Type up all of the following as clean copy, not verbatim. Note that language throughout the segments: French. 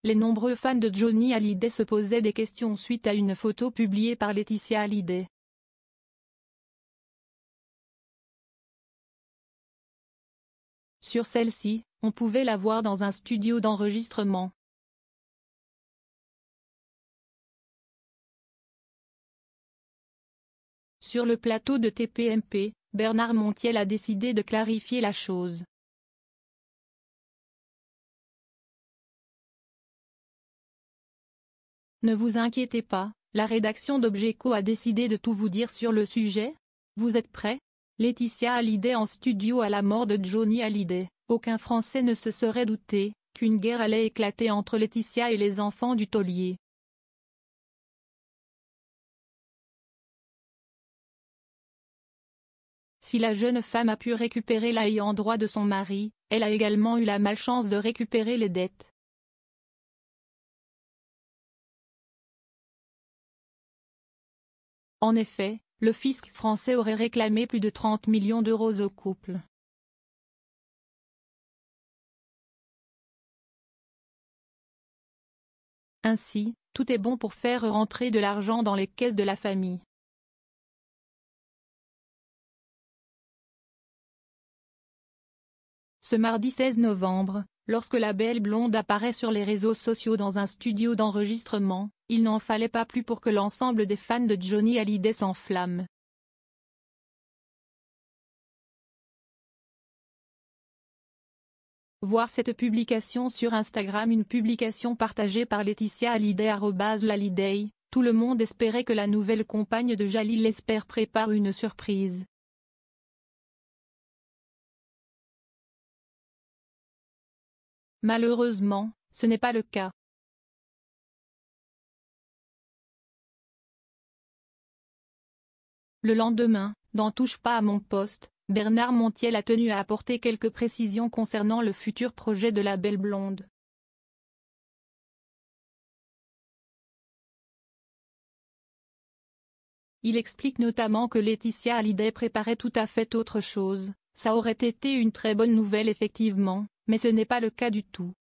les nombreux fans de Johnny Hallyday se posaient des questions suite à une photo publiée par Laetitia Hallyday. Sur celle-ci, on pouvait la voir dans un studio d'enregistrement. Sur le plateau de TPMP, Bernard Montiel a décidé de clarifier la chose. Ne vous inquiétez pas, la rédaction d'Obgeco a décidé de tout vous dire sur le sujet. Vous êtes prêts? Laetitia Hallyday en studio à la mort de Johnny Hallyday. Aucun Français ne se serait douté qu'une guerre allait éclater entre Laetitia et les enfants du taulier. Si la jeune femme a pu récupérer l'ayant droit de son mari, elle a également eu la malchance de récupérer les dettes. En effet, le fisc français aurait réclamé plus de 30 millions d'euros au couple. Ainsi, tout est bon pour faire rentrer de l'argent dans les caisses de la famille. Ce mardi 16 novembre, lorsque la belle blonde apparaît sur les réseaux sociaux dans un studio d'enregistrement, il n'en fallait pas plus pour que l'ensemble des fans de Johnny Hallyday s'enflamment. Voir cette publication sur Instagram, une publication partagée par Laetitia Hallyday @Lallyday, tout le monde espérait que la nouvelle compagne de Jalil Lesper prépare une surprise. Malheureusement, ce n'est pas le cas. Le lendemain, dans Touche pas à mon poste, Bernard Montiel a tenu à apporter quelques précisions concernant le futur projet de la belle blonde. Il explique notamment que Laetitia Hallyday préparait tout à fait autre chose. Ça aurait été une très bonne nouvelle effectivement, mais ce n'est pas le cas du tout.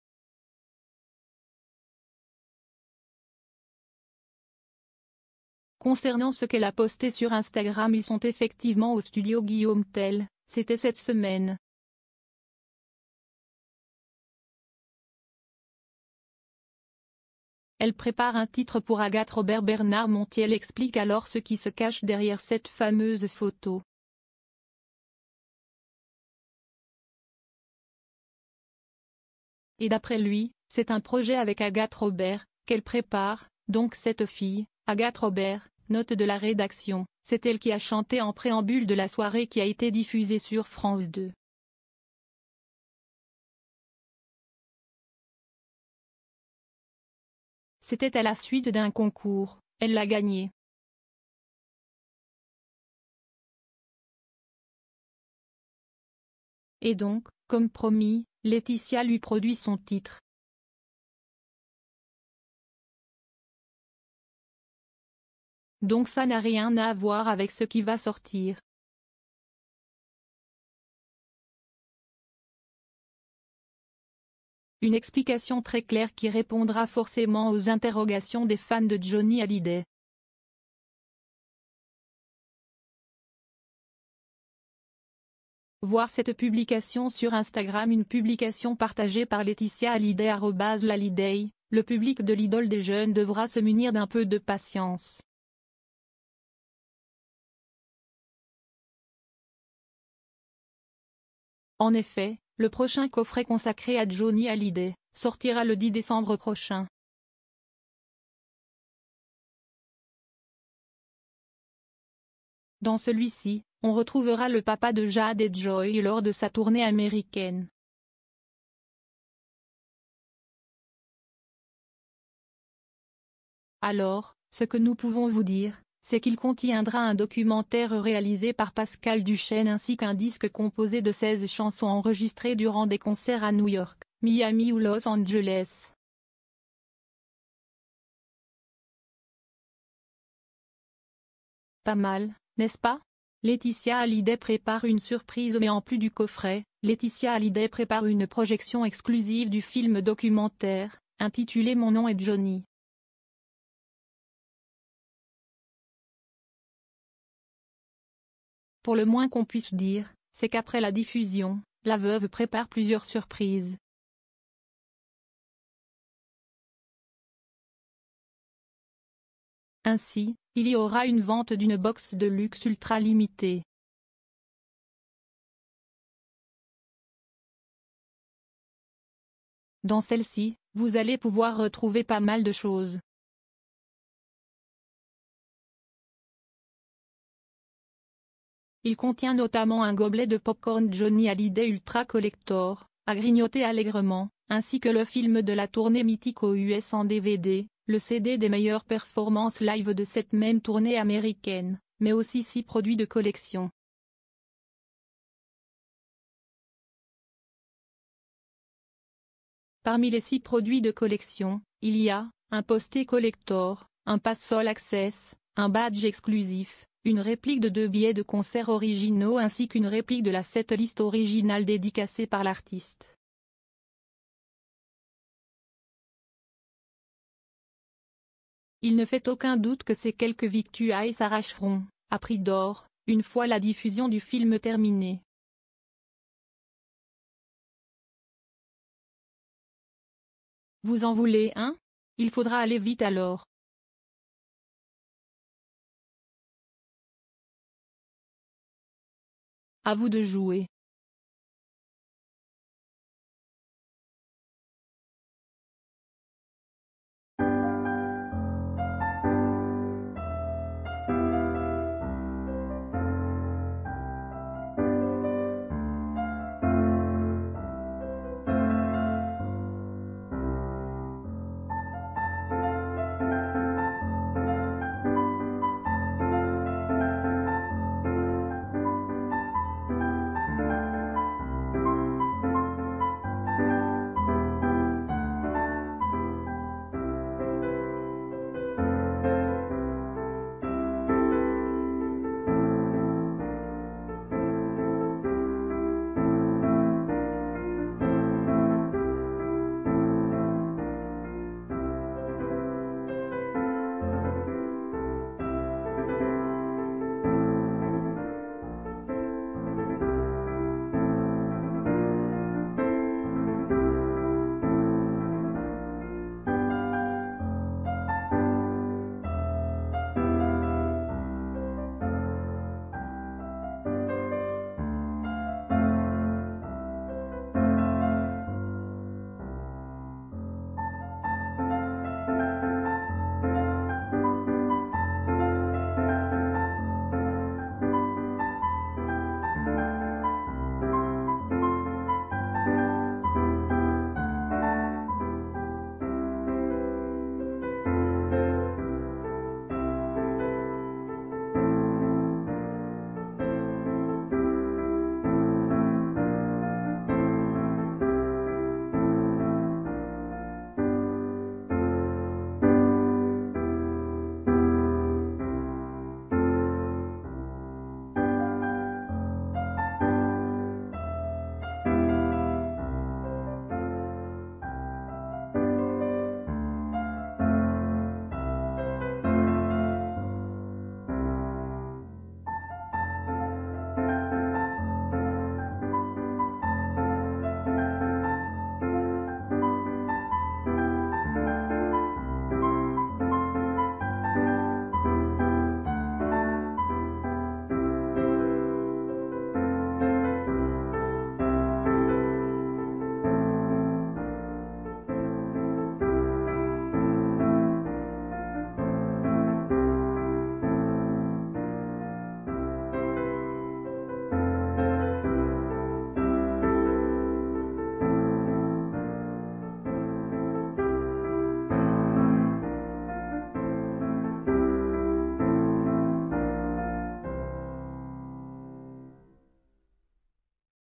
Concernant ce qu'elle a posté sur Instagram, ils sont effectivement au studio Guillaume Tell, c'était cette semaine. Elle prépare un titre pour Agathe Robert. Bernard Montiel explique alors ce qui se cache derrière cette fameuse photo. Et d'après lui, c'est un projet avec Agathe Robert, qu'elle prépare, donc cette fille, Agathe Robert, note de la rédaction, c'est elle qui a chanté en préambule de la soirée qui a été diffusée sur France 2. C'était à la suite d'un concours, elle l'a gagné. Et donc, comme promis, Laetitia lui produit son titre. Donc ça n'a rien à voir avec ce qui va sortir. Une explication très claire qui répondra forcément aux interrogations des fans de Johnny Hallyday. Voir cette publication sur Instagram, une publication partagée par Laetitia Hallyday @Lallyday, le public de l'idole des jeunes devra se munir d'un peu de patience. En effet, le prochain coffret consacré à Johnny Hallyday sortira le 10 décembre prochain. Dans celui-ci, on retrouvera le papa de Jade et Joy lors de sa tournée américaine. Alors, ce que nous pouvons vous dire, c'est qu'il contiendra un documentaire réalisé par Pascal Duchesne ainsi qu'un disque composé de 16 chansons enregistrées durant des concerts à New York, Miami ou Los Angeles. Pas mal, n'est-ce pas? Laetitia Hallyday prépare une surprise, mais en plus du coffret, Laetitia Hallyday prépare une projection exclusive du film documentaire, intitulé Mon nom est Johnny. Pour le moins qu'on puisse dire, c'est qu'après la diffusion, la veuve prépare plusieurs surprises. Ainsi, il y aura une vente d'une box de luxe ultra limitée. Dans celle-ci, vous allez pouvoir retrouver pas mal de choses. Il contient notamment un gobelet de popcorn Johnny Hallyday Ultra Collector, à grignoter allègrement, ainsi que le film de la tournée mythique aux US en DVD, le CD des meilleures performances live de cette même tournée américaine, mais aussi 6 produits de collection. Parmi les 6 produits de collection, il y a un poster collector, un pass All Access, un badge exclusif, une réplique de 2 billets de concert originaux ainsi qu'une réplique de la setlist originale dédicacée par l'artiste. Il ne fait aucun doute que ces quelques victuailles s'arracheront, à prix d'or, une fois la diffusion du film terminée. Vous en voulez un? Il faudra aller vite alors. À vous de jouer.